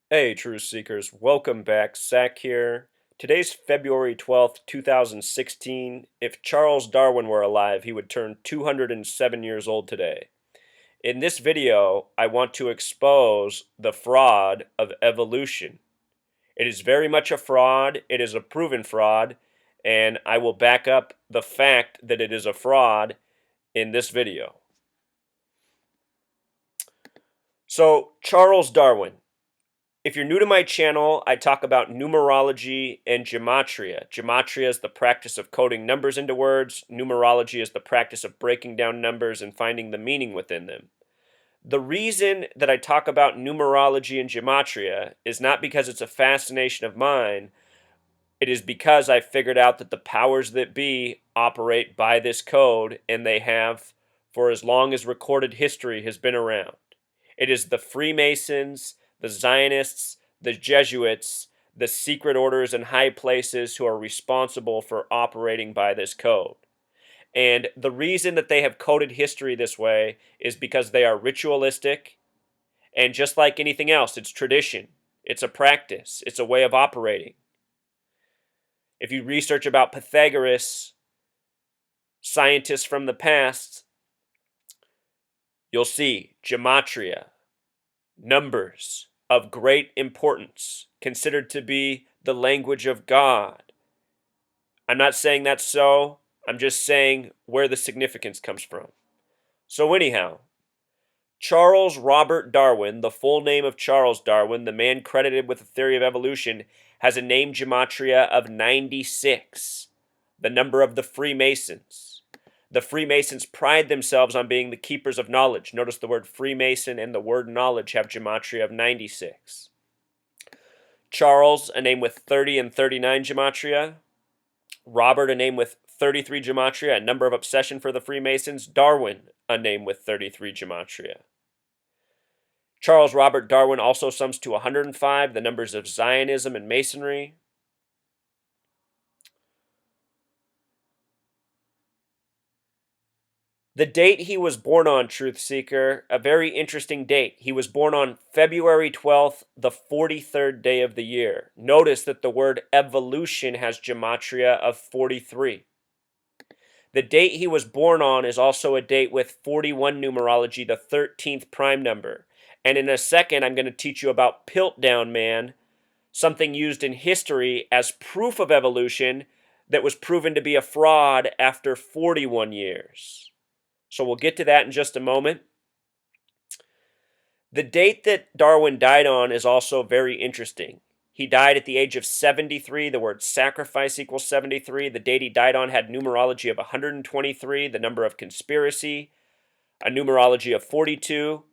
Hey, Truth Seekers, welcome back. Zach here. Today's February 12th, 2016. If Charles Darwin were alive, he would turn 207 years old today. In this video, I want to expose the fraud of evolution. It is very much a fraud, it is a proven fraud, and I will back up the fact that it is a fraud in this video. So, Charles Darwin. If you're new to my channel, I talk about numerology and gematria. Gematria is the practice of coding numbers into words. Numerology is the practice of breaking down numbers and finding the meaning within them. The reason that I talk about numerology and gematria is not because it's a fascination of mine. It is because I figured out that the powers that be operate by this code, and they have for as long as recorded history has been around. It is the Freemasons, the Zionists, the Jesuits, the secret orders and high places who are responsible for operating by this code. And the reason that they have coded history this way is because they are ritualistic, and just like anything else, it's tradition, it's a practice, it's a way of operating. If you research about Pythagoras, scientists from the past, you'll see gematria, numbers of great importance, considered to be the language of God. I'm not saying that's so, I'm just saying where the significance comes from. So anyhow, Charles Robert Darwin, the full name of Charles Darwin, the man credited with the theory of evolution, has a name gematria of 96, the number of the Freemasons. The Freemasons pride themselves on being the keepers of knowledge. Notice the word Freemason and the word knowledge have gematria of 96. Charles, a name with 30 and 39 gematria. Robert, a name with 33 gematria, a number of obsession for the Freemasons. Darwin, a name with 33 gematria. Charles Robert Darwin also sums to 105, the numbers of Zionism and Masonry. The date he was born on, Truth Seeker, a very interesting date. He was born on February 12th, the 43rd day of the year. Notice that the word evolution has gematria of 43. The date he was born on is also a date with 41 numerology, the 13th prime number. And in a second, I'm going to teach you about Piltdown Man, something used in history as proof of evolution that was proven to be a fraud after 41 years. So we'll get to that in just a moment. The date that Darwin died on is also very interesting. He died at the age of 73. The word sacrifice equals 73. The date he died on had numerology of 123, the number of conspiracy, a numerology of 42.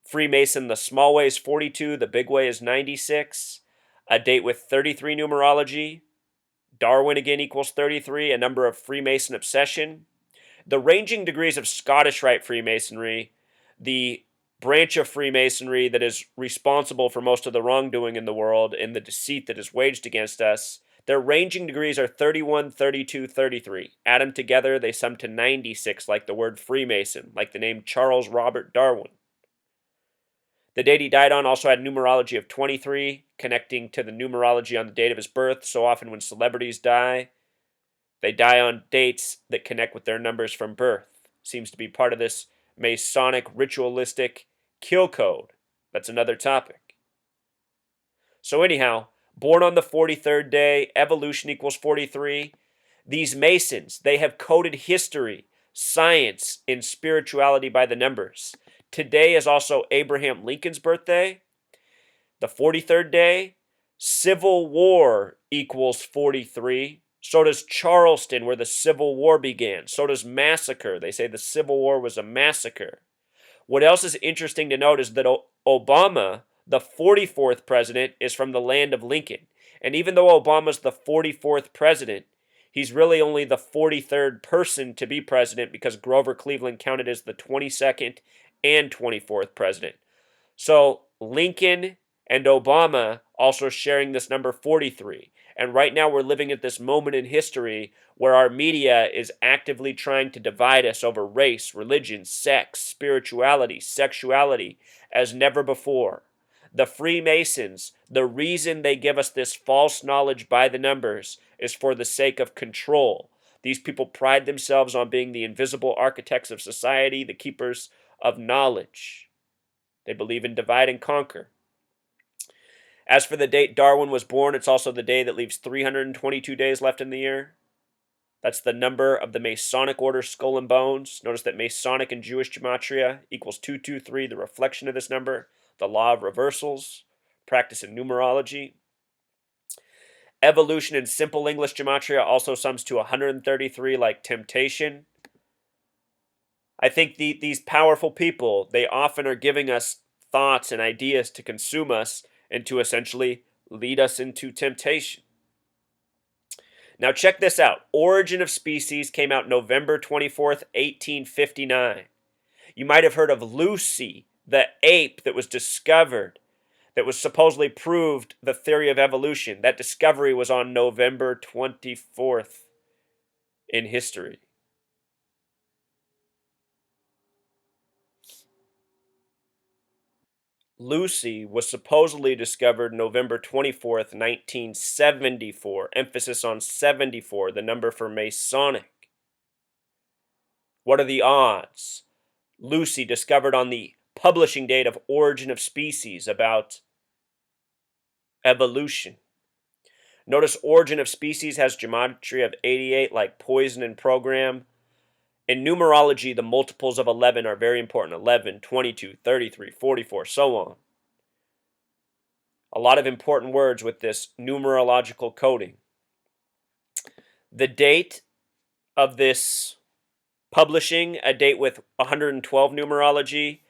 Freemason, the small way is 42, the big way is 96. A date with 33 numerology. Darwin again equals 33, a number of Freemason obsession. The ranging degrees of Scottish Rite Freemasonry, the branch of Freemasonry that is responsible for most of the wrongdoing in the world and the deceit that is waged against us, their ranging degrees are 31, 32, 33. Add them together, they sum to 96, like the word Freemason, like the name Charles Robert Darwin. The date he died on also had numerology of 23, connecting to the numerology on the date of his birth. So often when celebrities die, they die on dates that connect with their numbers from birth. Seems to be part of this Masonic ritualistic kill code. That's another topic. So anyhow, born on the 43rd day, evolution equals 43. These Masons, they have coded history, science, and spirituality by the numbers. Today is also Abraham Lincoln's birthday. The 43rd day, Civil War equals 43. So does Charleston, where the Civil War began. So does massacre. They say the Civil War was a massacre. What else is interesting to note is that Obama, the 44th president, is from the land of Lincoln. And even though Obama's the 44th president, he's really only the 43rd person to be president because Grover Cleveland counted as the 22nd and 24th president. So Lincoln and Obama also sharing this number 43. And right now we're living at this moment in history where our media is actively trying to divide us over race, religion, sex, spirituality, sexuality as never before. The Freemasons, the reason they give us this false knowledge by the numbers is for the sake of control. These people pride themselves on being the invisible architects of society, the keepers of knowledge. They believe in divide and conquer. As for the date Darwin was born, it's also the day that leaves 322 days left in the year. That's the number of the Masonic order Skull and Bones. Notice that Masonic and Jewish gematria equals 223, the reflection of this number, the law of reversals, practice in numerology. Evolution in simple English gematria also sums to 133, like temptation. I think these powerful people, they often are giving us thoughts and ideas to consume us and to essentially lead us into temptation. Now check this out. Origin of Species came out November 24th, 1859. You might have heard of Lucy, the ape that was discovered, that was supposedly proved the theory of evolution. That discovery was on November 24th in history. Lucy was supposedly discovered November 24th, 1974. Emphasis on 74, the number for Masonic. What are the odds? Lucy discovered on the publishing date of Origin of Species about evolution. Notice Origin of Species has gematria of 88 like poison and program. In numerology, the multiples of 11 are very important. 11, 22, 33, 44, so on. A lot of important words with this numerological coding. The date of this publishing, a date with 112 numerology.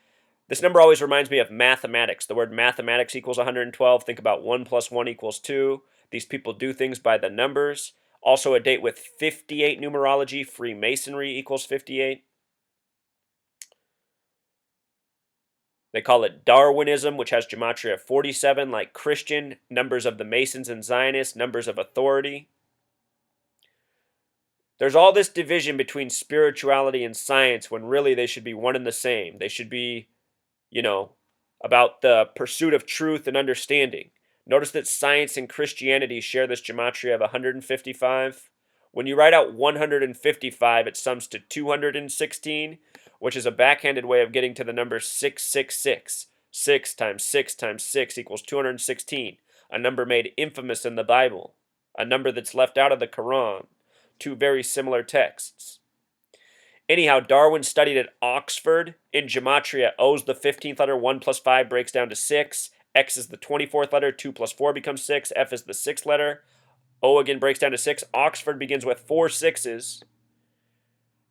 This number always reminds me of mathematics. The word mathematics equals 112. Think about 1 plus 1 equals 2. These people do things by the numbers. Also a date with 58 numerology. Freemasonry equals 58. They call it Darwinism, which has gematria of 47, like Christian, numbers of the Masons and Zionists, numbers of authority. There's all this division between spirituality and science when really they should be one and the same. They should be, about the pursuit of truth and understanding. Notice that science and Christianity share this gematria of 155. When you write out 155, it sums to 216, which is a backhanded way of getting to the number 666. 6 times 6 times 6 equals 216, a number made infamous in the Bible, a number that's left out of the Quran. Two very similar texts. Anyhow, Darwin studied at Oxford. In gematria, O is the 15th letter, 1 plus 5 breaks down to 6. X is the 24th letter, 2 plus 4 becomes 6. F is the 6th letter. O again breaks down to 6. Oxford begins with 4 sixes.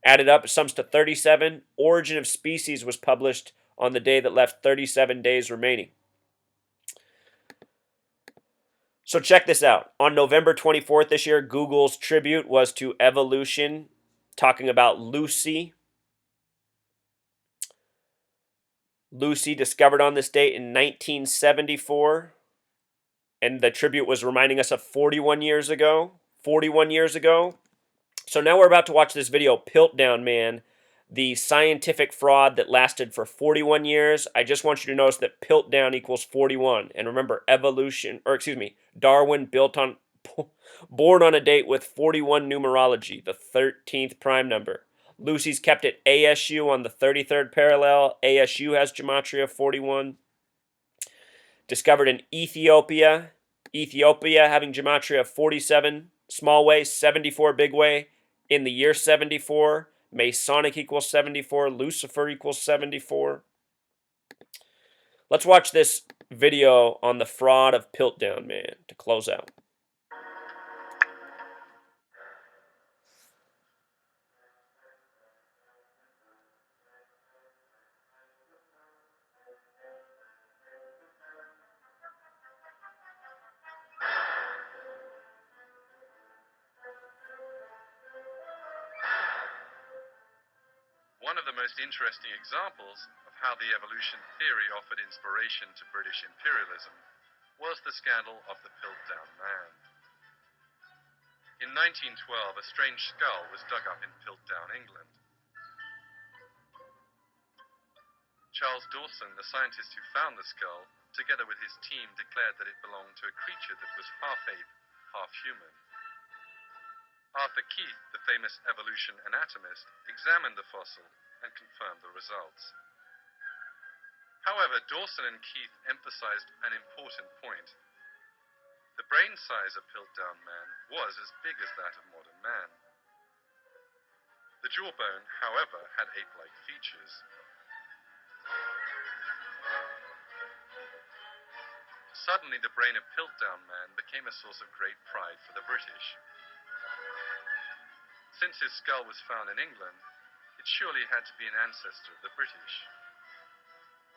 Added up, it sums to 37. Origin of Species was published on the day that left 37 days remaining. So check this out. On November 24th this year, Google's tribute was to evolution, talking about Lucy. Lucy discovered on this date in 1974. And the tribute was reminding us of 41 years ago. 41 years ago. So now we're about to watch this video, Piltdown Man, the scientific fraud that lasted for 41 years. I just want you to notice that Piltdown equals 41. And remember, Darwin born on a date with 41 numerology, the 13th prime number. Lucy's kept at ASU on the 33rd parallel. ASU has gematria of 41. Discovered in Ethiopia. Ethiopia having gematria of 47 small way, 74 big way. In the year 74, Masonic equals 74, Lucifer equals 74. Let's watch this video on the fraud of Piltdown Man to close out. One of the most interesting examples of how the evolution theory offered inspiration to British imperialism was the scandal of the Piltdown Man. In 1912, a strange skull was dug up in Piltdown, England. Charles Darwin, the scientist who found the skull, together with his team, declared that it belonged to a creature that was half ape, half human. Arthur Keith, the famous evolution anatomist, examined the fossil and confirmed the results. However, Dawson and Keith emphasized an important point. The brain size of Piltdown Man was as big as that of modern man. The jawbone, however, had ape-like features. Suddenly, the brain of Piltdown Man became a source of great pride for the British. Since his skull was found in England, it surely had to be an ancestor of the British.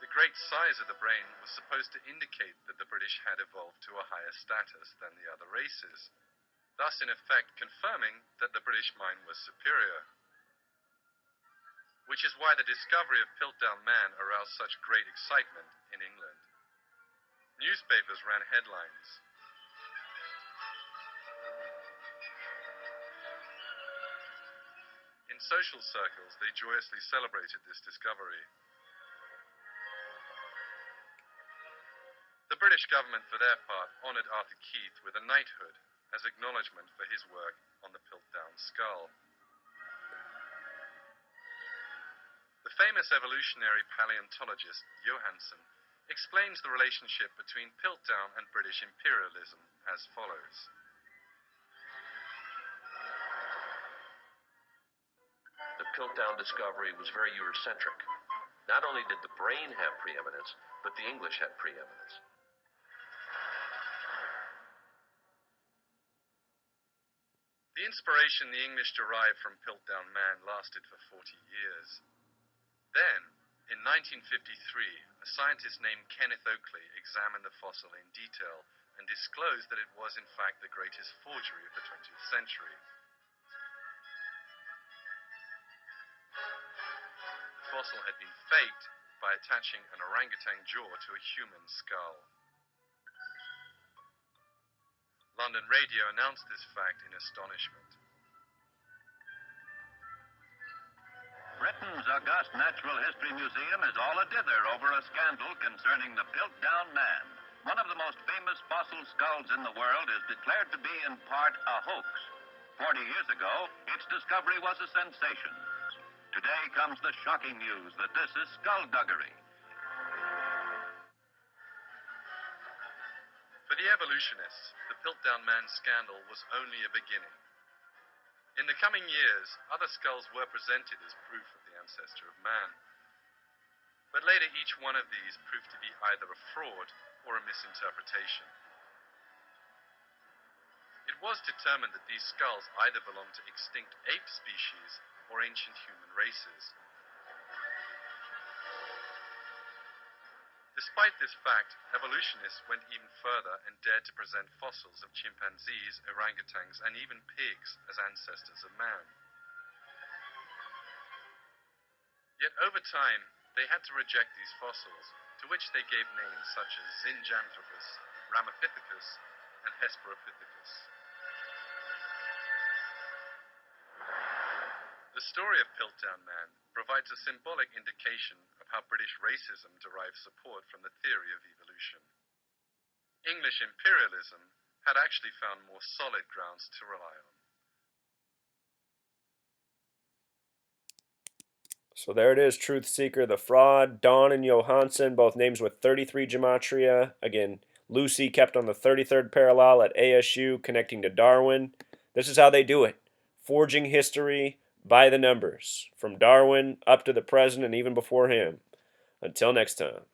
The great size of the brain was supposed to indicate that the British had evolved to a higher status than the other races, thus in effect confirming that the British mind was superior. Which is why the discovery of Piltdown Man aroused such great excitement in England. Newspapers ran headlines. In social circles, they joyously celebrated this discovery. The British government, for their part, honoured Arthur Keith with a knighthood as acknowledgement for his work on the Piltdown skull. The famous evolutionary paleontologist Johansen explains the relationship between Piltdown and British imperialism as follows. The Piltdown discovery was very Eurocentric. Not only did the brain have preeminence, but the English had preeminence. The inspiration the English derived from Piltdown Man lasted for 40 years. Then, in 1953, a scientist named Kenneth Oakley examined the fossil in detail and disclosed that it was in fact the greatest forgery of the 20th century. The fossil had been faked by attaching an orangutan jaw to a human skull. London radio announced this fact in astonishment. Britain's august Natural History Museum is all a dither over a scandal concerning the Piltdown Man. One of the most famous fossil skulls in the world is declared to be in part a hoax. 40 years ago, its discovery was a sensation. Today comes the shocking news that this is skullduggery. For the evolutionists, the Piltdown Man scandal was only a beginning. In the coming years, other skulls were presented as proof of the ancestor of man. But later each one of these proved to be either a fraud or a misinterpretation. It was determined that these skulls either belonged to extinct ape species or ancient human races. Despite this fact, evolutionists went even further and dared to present fossils of chimpanzees, orangutans, and even pigs as ancestors of man. Yet over time, they had to reject these fossils, to which they gave names such as Zinjanthropus, Ramapithecus, and Hesperopithecus. The story of Piltdown Man provides a symbolic indication of how British racism derived support from the theory of evolution. English imperialism had actually found more solid grounds to rely on. So there it is, Truth Seeker, The Fraud, Don and Johansen, both names with 33 gematria. Again, Lucy kept on the 33rd parallel at ASU, connecting to Darwin. This is how they do it. Forging history by the numbers, from Darwin up to the present and even before him. Until next time.